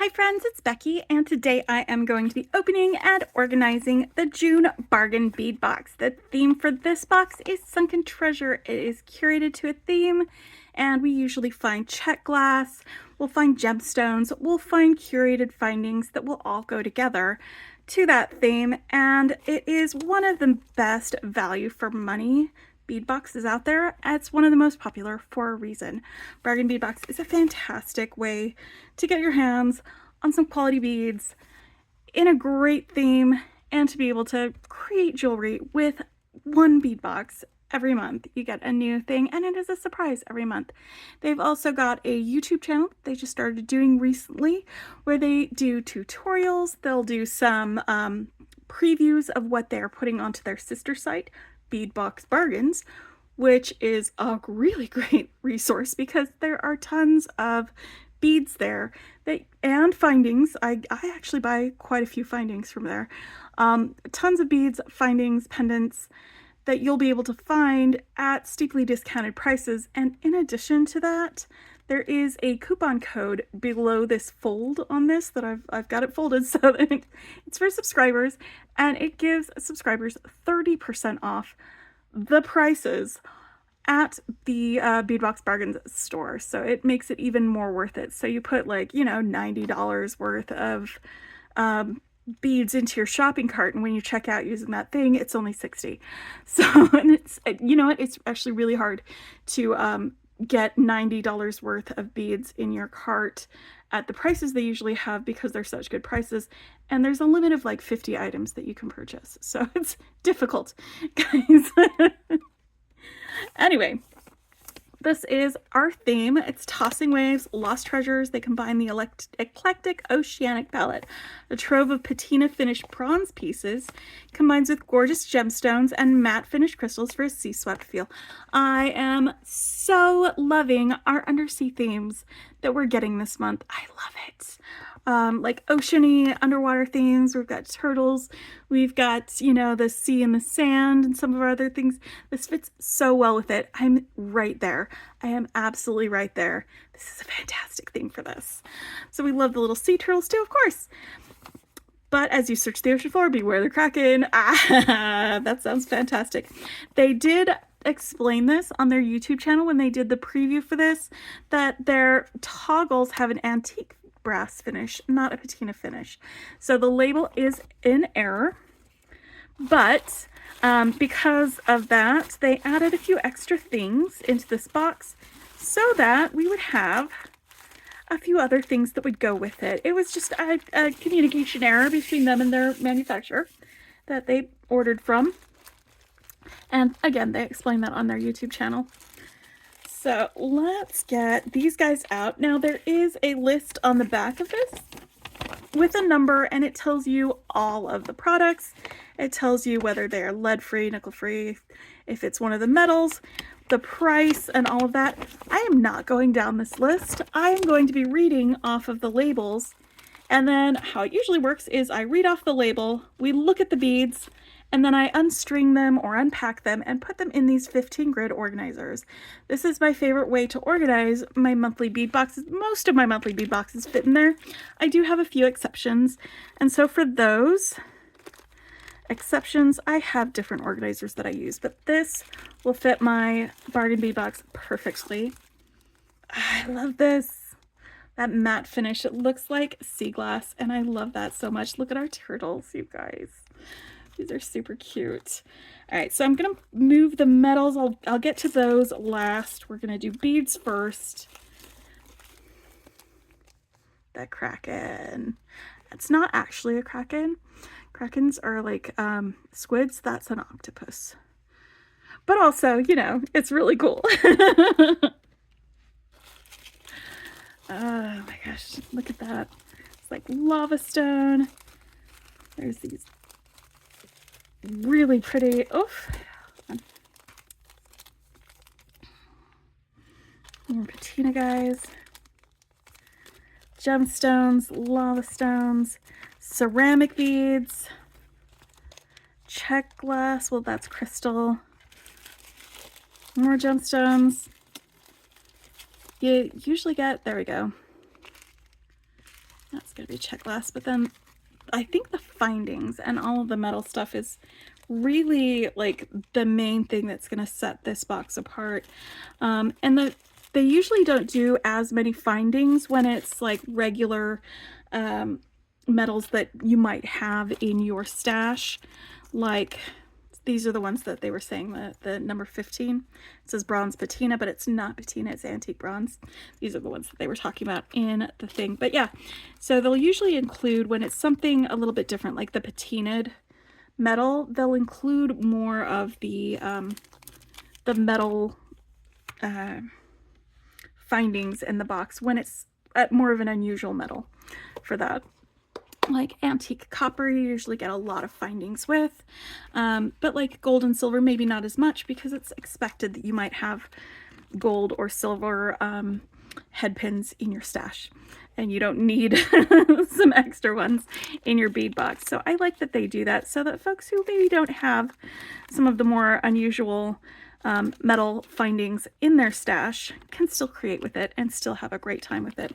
Hi friends, it's Becky, and today I am going to be opening and organizing the June Bargain Bead Box. The theme for this box is Sunken Treasure. It is curated to a theme, and we usually find check glass, we'll find gemstones, we'll find curated findings that will all go together to that theme, and it is one of the best value for money bead boxes out there. It's one of the most popular for a reason. Bargain Bead Box is a fantastic way to get your hands on some quality beads in a great theme and to be able to create jewelry with one bead box. Every month you get a new thing, and it is a surprise every month. They've also got a YouTube channel they just started doing recently where they do tutorials. They'll do some previews of what they're putting onto their sister site, Bead Box Bargains, which is a really great resource because there are tons of beads there and findings. I actually buy quite a few findings from there. Tons of beads, findings, pendants that you'll be able to find at steeply discounted prices. And in addition to that, there is a coupon code below this fold on this that I've got it folded so that it's for subscribers, and it gives subscribers 30% off the prices at the Beadbox Bargains store. So it makes it even more worth it. So you put like, $90 worth of beads into your shopping cart, and when you check out using that thing, it's only 60. So, and it's, it's actually really hard to get $90 worth of beads in your cart at the prices they usually have because they're such good prices, and there's a limit of like 50 items that you can purchase, so it's difficult, guys. Anyway, this is our theme. It's Tossing Waves, Lost Treasures. They combine the eclectic oceanic palette. A trove of patina finished bronze pieces combines with gorgeous gemstones and matte finished crystals for a sea-swept feel. I am so loving our undersea themes that we're getting this month. I love it. Like oceany underwater themes. We've got turtles. We've got, the sea and the sand and some of our other things. This fits so well with it. I'm right there. I am absolutely right there. This is a fantastic theme for this. So we love the little sea turtles too, of course. But as you search the ocean floor, beware the Kraken. Ah, that sounds fantastic. They did explain this on their YouTube channel when they did the preview for this, that their toggles have an antique brass finish, not a patina finish. So the label is in error, but because of that, they added a few extra things into this box so that we would have a few other things that would go with it. It was just a communication error between them and their manufacturer that they ordered from. And again, they explain that on their YouTube channel. So let's get these guys out. Now there is a list on the back of this with a number, and it tells you all of the products. It tells you whether they're lead-free, nickel-free, if it's one of the metals, the price, and all of that. I am not going down this list. I am going to be reading off of the labels, and then how it usually works is I read off the label, we look at the beads, and then I unstring them or unpack them and put them in these 15 grid organizers. This is my favorite way to organize my monthly bead boxes. Most of my monthly bead boxes fit in there. I do have a few exceptions, and so for those exceptions, I have different organizers that I use, but this will fit my bargain bead box perfectly. I love this. That matte finish, it looks like sea glass, and I love that so much. Look at our turtles, you guys. These are super cute. All right, so I'm gonna move the metals. I'll get to those last. We're gonna do beads first. The Kraken. It's not actually a Kraken. Krakens are like squids. That's an octopus. But also, it's really cool. Oh my gosh, look at that. It's like lava stone. There's these really pretty, more patina guys, gemstones, lava stones, ceramic beads, check glass, well that's crystal, more gemstones. You usually get, there we go, That's going to be check glass, but then I think the findings and all of the metal stuff is really like the main thing that's going to set this box apart. They usually don't do as many findings when it's like regular metals that you might have in your stash. Like these are the ones that they were saying, the number 15. It says bronze patina, but it's not patina, it's antique bronze. These are the ones that they were talking about in the thing. But yeah, so they'll usually include, when it's something a little bit different, like the patinaed metal, they'll include more of the metal findings in the box when it's more of an unusual metal for that. Like antique copper, you usually get a lot of findings with, but like gold and silver, maybe not as much, because it's expected that you might have gold or silver head pins in your stash, and you don't need some extra ones in your bead box. So I like that they do that, so that folks who maybe don't have some of the more unusual metal findings in their stash can still create with it and still have a great time with it.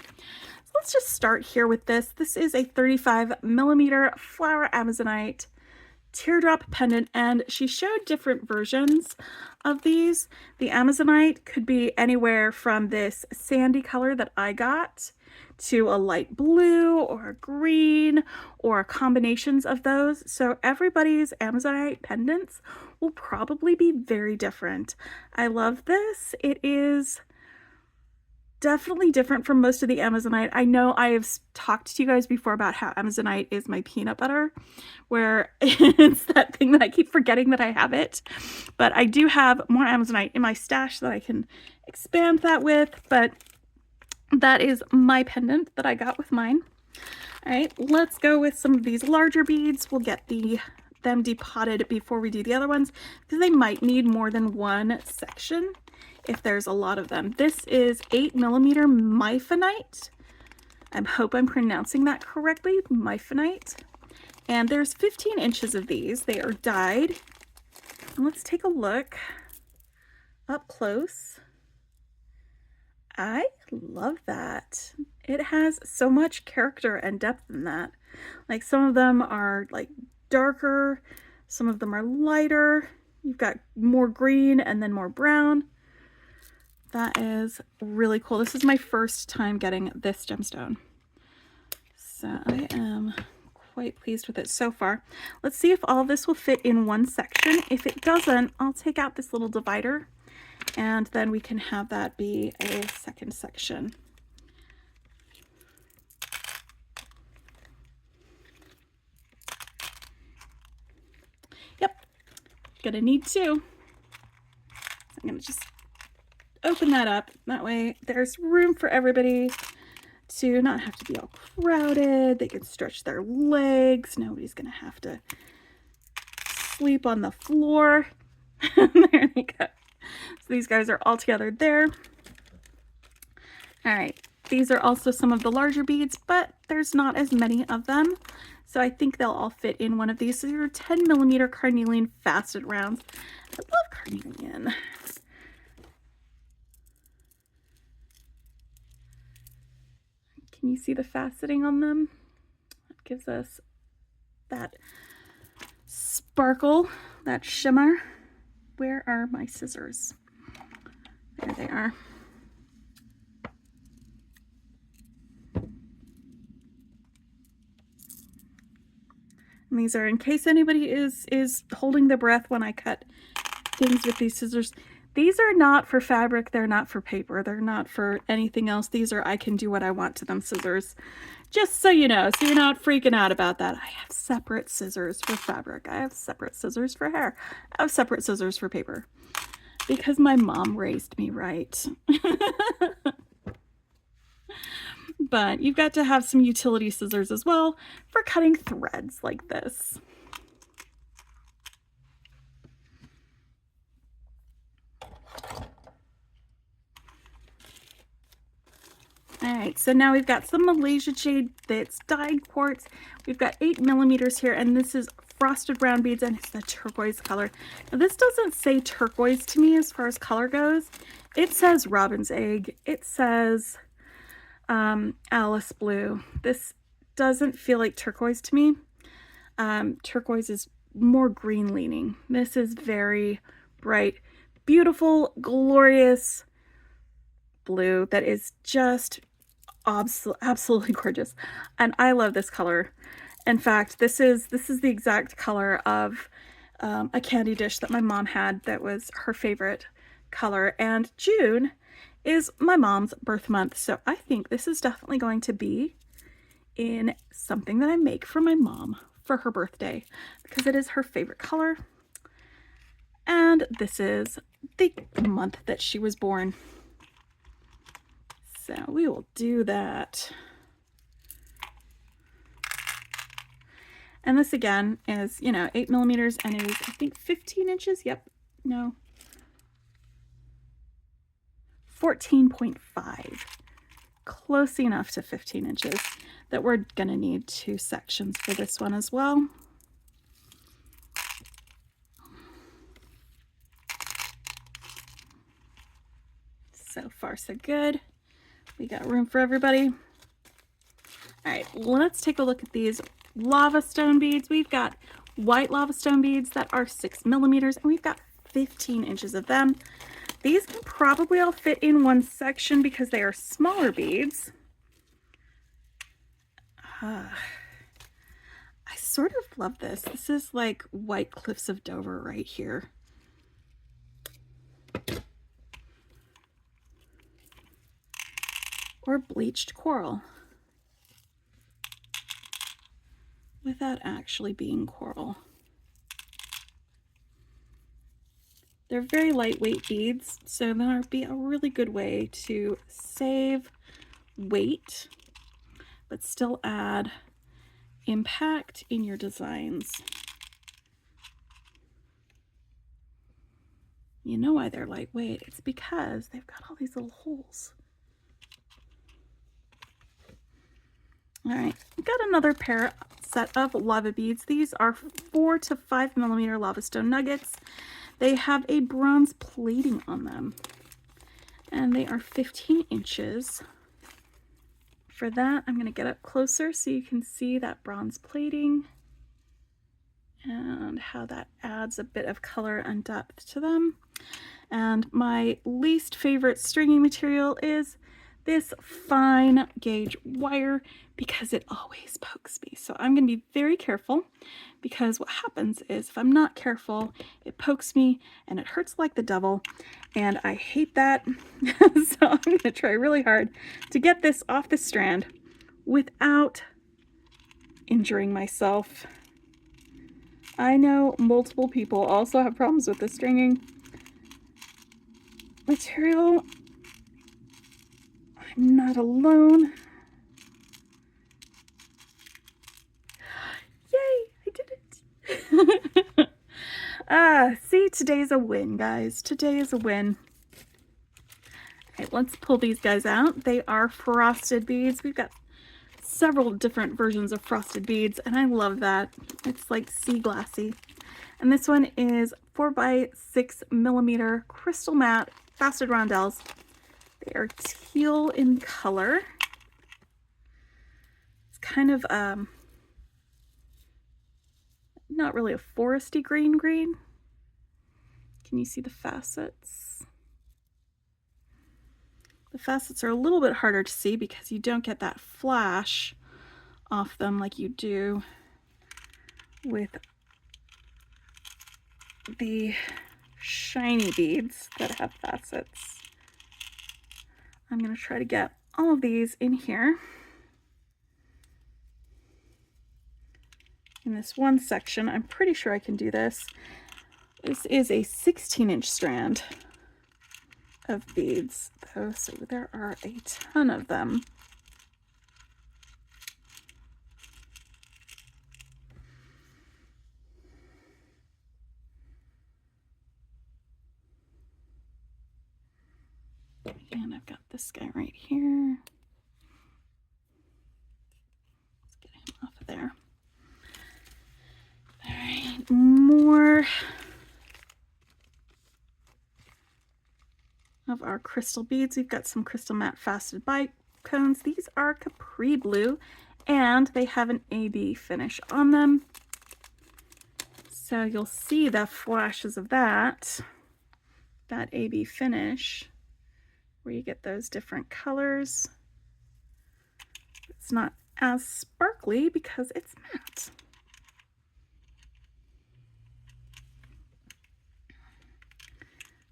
So let's just start here with this. This is a 35mm flower amazonite teardrop pendant, and she showed different versions of these. The amazonite could be anywhere from this sandy color that I got to a light blue or a green or combinations of those. So everybody's amazonite pendants will probably be very different. I love this. It is definitely different from most of the amazonite. I know I have talked to you guys before about how amazonite is my peanut butter, where it's that thing that I keep forgetting that I have it. But I do have more amazonite in my stash that I can expand that with, but that is my pendant that I got with mine. All right, let's go with some of these larger beads. We'll get them depotted before we do the other ones, because they might need more than one section if there's a lot of them. This is 8mm mifonite. I hope I'm pronouncing that correctly, mifonite. And there's 15 inches of these. They are dyed. And let's take a look up close. I love that. It has so much character and depth in that. Like some of them are like darker, some of them are lighter. You've got more green and then more brown. That is really cool. This is my first time getting this gemstone, so I am quite pleased with it so far. Let's see if all of this will fit in one section. If it doesn't, I'll take out this little divider, and then we can have that be a second section. Yep, gonna need two. So I'm gonna just open that up. That way there's room for everybody to not have to be all crowded. They can stretch their legs. Nobody's gonna have to sleep on the floor. There they go. So these guys are all together there. All right, these are also some of the larger beads, but there's not as many of them, so I think they'll all fit in one of these. So these are 10mm carnelian faceted rounds. I love carnelian. Can you see the faceting on them? It gives us that sparkle, that shimmer. Where are my scissors? There they are. And these are in case anybody is holding their breath when I cut things with these scissors. These are not for fabric, they're not for paper, they're not for anything else. These are I can do what I want to them scissors. Just so you know, so you're not freaking out about that. I have separate scissors for fabric. I have separate scissors for hair. I have separate scissors for paper. Because my mom raised me right. But you've got to have some utility scissors as well for cutting threads like this. All right, so now we've got some Malaysia jade that's dyed quartz. We've got 8mm here, and this is frosted round beads, and it's the turquoise color. Now this doesn't say turquoise to me as far as color goes. It says robin's egg. It says Alice blue. This doesn't feel like turquoise to me. Turquoise is more green leaning. This is very bright, beautiful, glorious blue that is just absolutely gorgeous. And I love this color. In fact, this is the exact color of a candy dish that my mom had that was her favorite color. And June is my mom's birth month, so I think this is definitely going to be in something that I make for my mom for her birthday because it is her favorite color. And this is the month that she was born. So we will do that. And this again is, you know, 8 millimeters, and it is, I think, 15 inches. Yep. No. 14.5. Close enough to 15 inches that we're going to need 2 sections for this one as well. So far, so good. We got room for everybody. All right, let's take a look at these lava stone beads. We've got white lava stone beads that are 6 millimeters, and we've got 15 inches of them. These can probably all fit in one section because they are smaller beads. I sort of love this. This is like White Cliffs of Dover right here. Or bleached coral. Without actually being coral. They're very lightweight beads, so that'll be a really good way to save weight, but still add impact in your designs. You know why they're lightweight? It's because they've got all these little holes. All right, we've got another set of lava beads. These are 4 to 5 millimeter lava stone nuggets. They have a bronze plating on them, and they are 15 inches. For that, I'm going to get up closer so you can see that bronze plating and how that adds a bit of color and depth to them. And my least favorite stringing material is this fine gauge wire because it always pokes me. So I'm going to be very careful because what happens is if I'm not careful, it pokes me and it hurts like the devil, and I hate that. So I'm going to try really hard to get this off the strand without injuring myself. I know multiple people also have problems with the stringing material. I'm not alone. Yay, I did it. See, today's a win, guys. Today is a win. All right, let's pull these guys out. They are frosted beads. We've got several different versions of frosted beads, and I love that. It's like sea glassy. And this one is 4 by 6 millimeter crystal matte faceted rondelles. They are teal in color. It's kind of not really a foresty green. Can you see the facets? The facets are a little bit harder to see because you don't get that flash off them like you do with the shiny beads that have facets. I'm going to try to get all of these in here in this one section. I'm pretty sure I can do this. This is a 16-inch strand of beads, though, so there are a ton of them. And I've got this guy right here. Let's get him off of there. All right, more of our crystal beads. We've got some crystal matte faceted bicones. These are Capri Blue and they have an AB finish on them. So you'll see the flashes of that AB finish, where you get those different colors. It's not as sparkly because it's matte.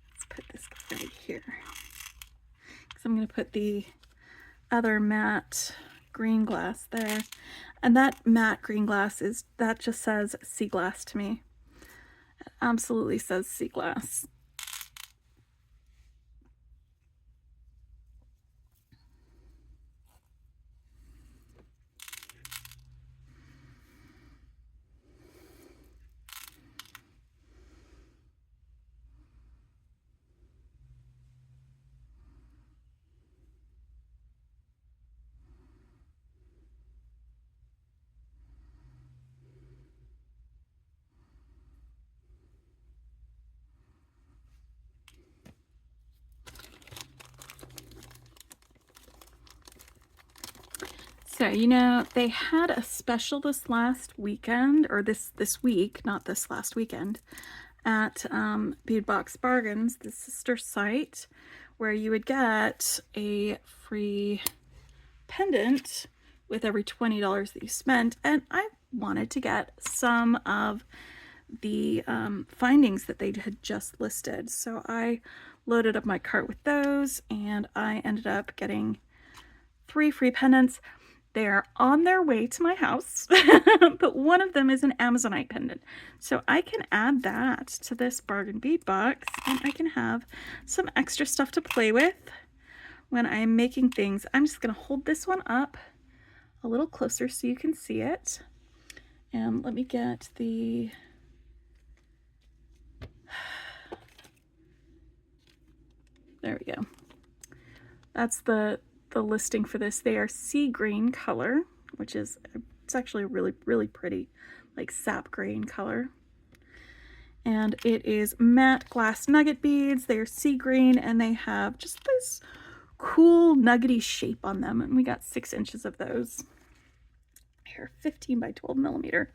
Let's put this right here, because I'm going to put the other matte green glass there. And that matte green glass that just says sea glass to me. It absolutely says sea glass. So, you know, they had a special this last weekend, or this week, not this last weekend, at Bead Box Bargains, the sister site, where you would get a free pendant with every $20 that you spent. And I wanted to get some of the findings that they had just listed. So I loaded up my cart with those, and I ended up getting 3 free pendants. They are on their way to my house, but one of them is an Amazonite pendant. So I can add that to this bargain bead box, and I can have some extra stuff to play with when I'm making things. I'm just going to hold this one up a little closer so you can see it. And let me get the... There we go. That's the listing for this. They are sea green color, which is, it's actually really, really pretty, like sap green color. And it is matte glass nugget beads. They are sea green, and they have just this cool nuggety shape on them. And we got 6 inches of those. Here, 15 by 12 millimeter.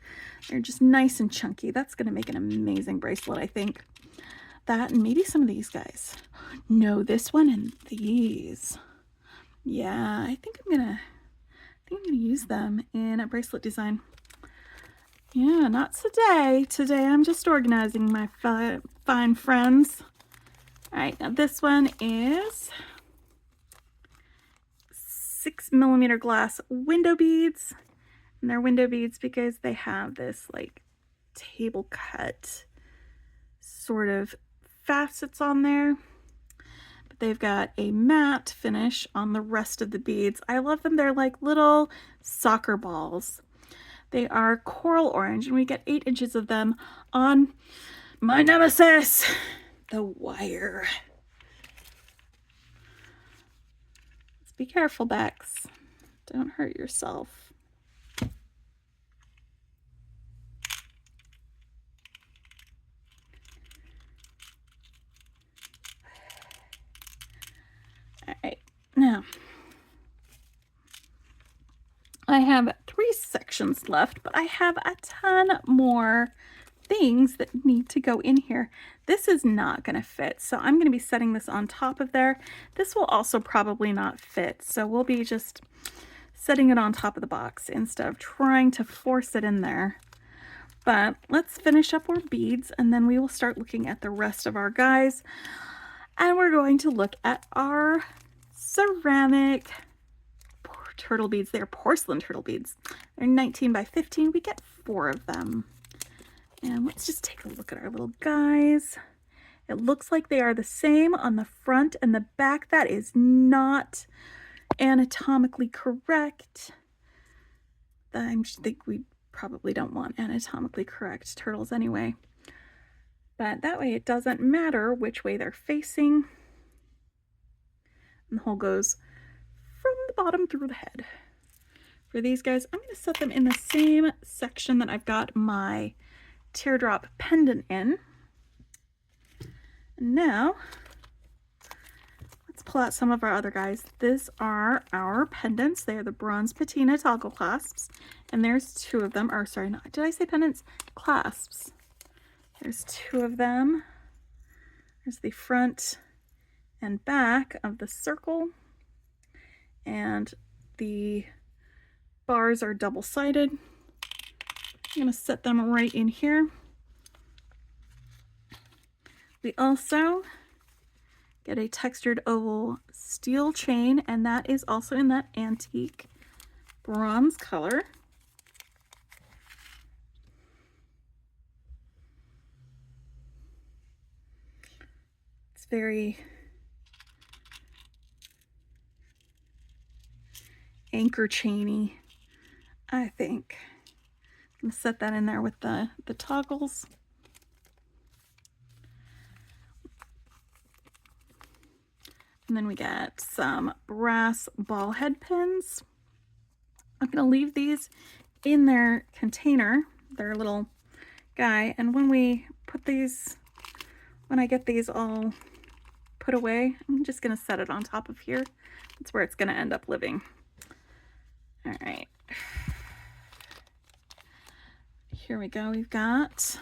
They're just nice and chunky. That's going to make an amazing bracelet, I think. That and maybe some of these guys. No, this one and these. Yeah, I think I'm gonna use them in a bracelet design. Yeah, not today. Today I'm just organizing, my fine friends. All right, now this one is 6 millimeter glass window beads, and they're window beads because they have this like table cut sort of facets on there. They've got a matte finish on the rest of the beads. I love them. They're like little soccer balls. They are coral orange, and we get 8 inches of them on my nemesis, the wire. Let's be careful, Bex. Don't hurt yourself. All right, now I have 3 sections left, but I have a ton more things that need to go in here. This is not going to fit, so I'm going to be setting this on top of there. This will also probably not fit, so we'll be just setting it on top of the box instead of trying to force it in there. But let's finish up our beads, and then we will start looking at the rest of our guys. And we're going to look at our ceramic turtle beads. They are porcelain turtle beads. They're 19 by 15. We get 4 of them. And let's just take a look at our little guys. It looks like they are the same on the front and the back. That is not anatomically correct. I think we probably don't want anatomically correct turtles anyway. But that way it doesn't matter which way they're facing. And the hole goes from the bottom through the head. For these guys, I'm going to set them in the same section that I've got my teardrop pendant in. And now, let's pull out some of our other guys. These are our pendants. They are the bronze patina toggle clasps. And there's 2 of them. Or sorry, not, did I say pendants? Clasps. There's 2 of them. There's the front and back of the circle. And the bars are double-sided. I'm going to set them right in here. We also get a textured oval steel chain, and that is also in that antique bronze color. It's very anchor chainy, I think. I'm going to set that in there with the toggles. And then we get some brass ball head pins. I'm going to leave these in their container, their little guy. And when we put these, when I get these all put away, I'm just going to set it on top of here. That's where it's going to end up living. All right. Here we go. We've got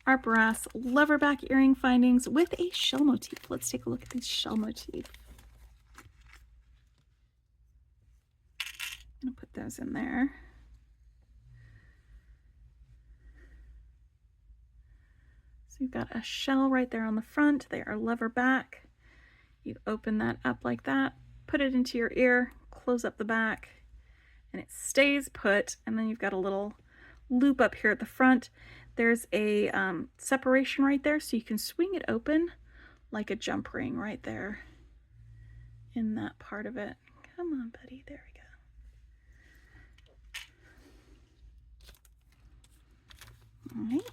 our brass leverback earring findings with a shell motif. Let's take a look at these shell motif. I'm going to put those in there. So you've got a shell right there on the front. They are leverback. You open that up like that, put it into your ear, close up the back, and it stays put. And then you've got a little loop up here at the front. There's a separation right there, so you can swing it open like a jump ring right there in that part of it. Come on, buddy. There we go. All right.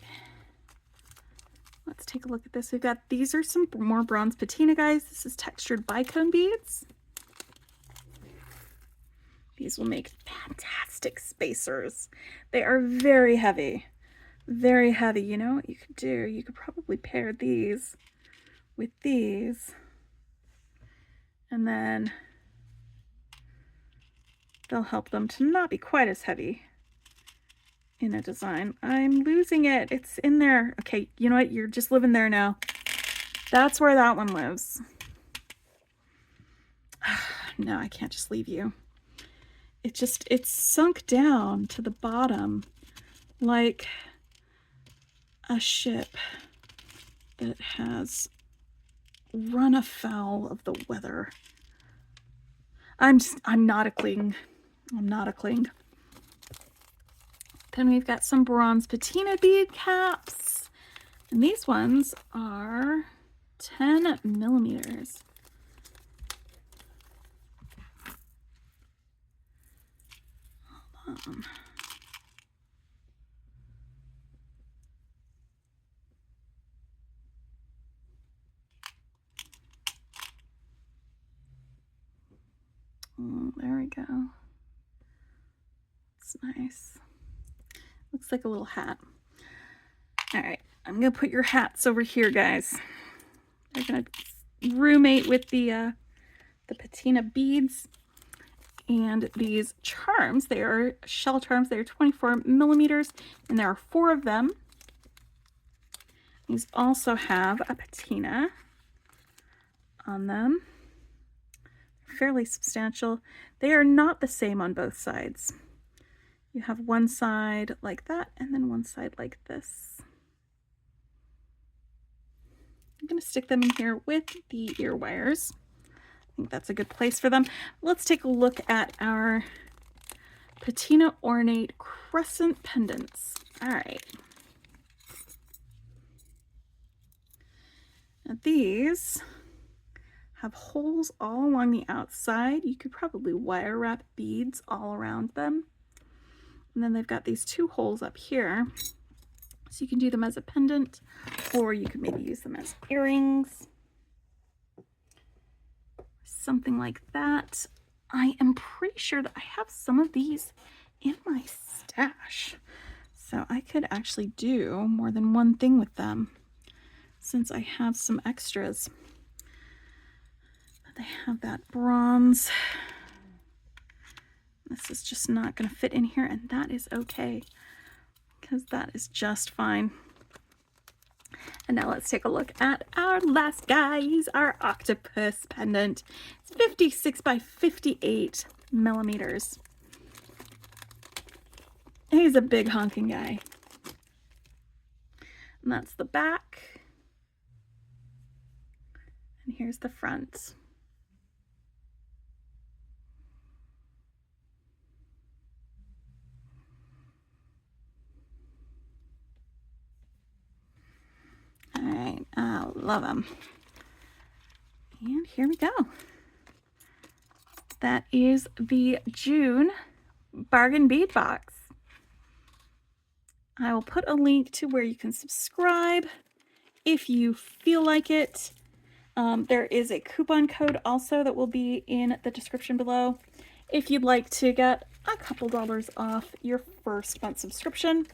Let's take a look at this. We've got, these are some more bronze patina, guys. This is textured bicone beads. These will make fantastic spacers. They are very heavy. Very heavy. You know what you could do? You could probably pair these with these, and then they'll help them to not be quite as heavy in a design. I'm losing it. It's in there. Okay, you know what? You're just living there now. That's where that one lives. No, I can't just leave you. It's sunk down to the bottom like a ship that has run afoul of the weather. I'm not a cling. I'm not a cling. Then we've got some bronze patina bead caps. And these ones are 10 millimeters. Hold on. Oh, there we go. It's nice. Looks like a little hat. All right, I'm gonna put your hats over here, guys. They're gonna roommate with the patina beads. And these charms, they are shell charms. They are 24 millimeters, and there are 4 of them. These also have a patina on them. Fairly substantial. They are not the same on both sides. You have one side like that, and then one side like this. I'm going to stick them in here with the ear wires. I think that's a good place for them. Let's take a look at our patina ornate crescent pendants. All right. Now these have holes all along the outside. You could probably wire wrap beads all around them. And then they've got these 2 holes up here. So you can do them as a pendant, or you could maybe use them as earrings. Something like that. I am pretty sure that I have some of these in my stash. So I could actually do more than one thing with them since I have some extras. They have that bronze. This is just not going to fit in here, and that is okay, because that is just fine. And now let's take a look at our last guy. He's our octopus pendant. It's 56 by 58 millimeters. He's a big honking guy. And that's the back. And here's the front. All right, I love them. And here we go. That is the June Bargain Bead Box. I will put a link to where you can subscribe if you feel like it. There is a coupon code also that will be in the description below if you'd like to get a couple dollars off your first month subscription.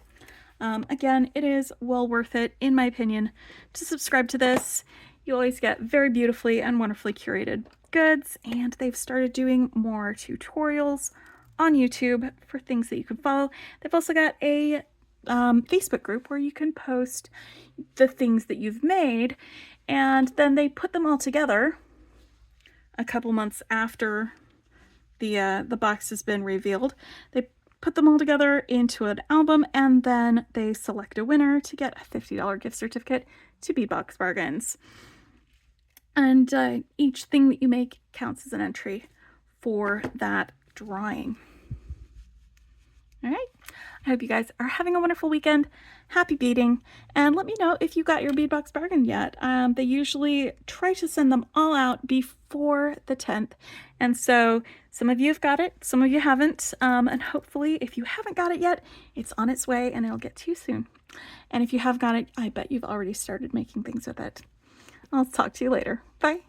Again, it is well worth it, in my opinion, to subscribe to this. You always get very beautifully and wonderfully curated goods, and they've started doing more tutorials on YouTube for things that you can follow. They've also got a Facebook group where you can post the things that you've made, and then they put them all together a couple months after the box has been revealed. They put them all together into an album, and then they select a winner to get a $50 gift certificate to Bead Box Bargains. And each thing that you make counts as an entry for that drawing. All right. I hope you guys are having a wonderful weekend. Happy beading. And let me know if you got your Bead Box Bargain yet. They usually try to send them all out before the 10th. And so some of you have got it, some of you haven't. And hopefully if you haven't got it yet, it's on its way and it'll get to you soon. And if you have got it, I bet you've already started making things with it. I'll talk to you later. Bye.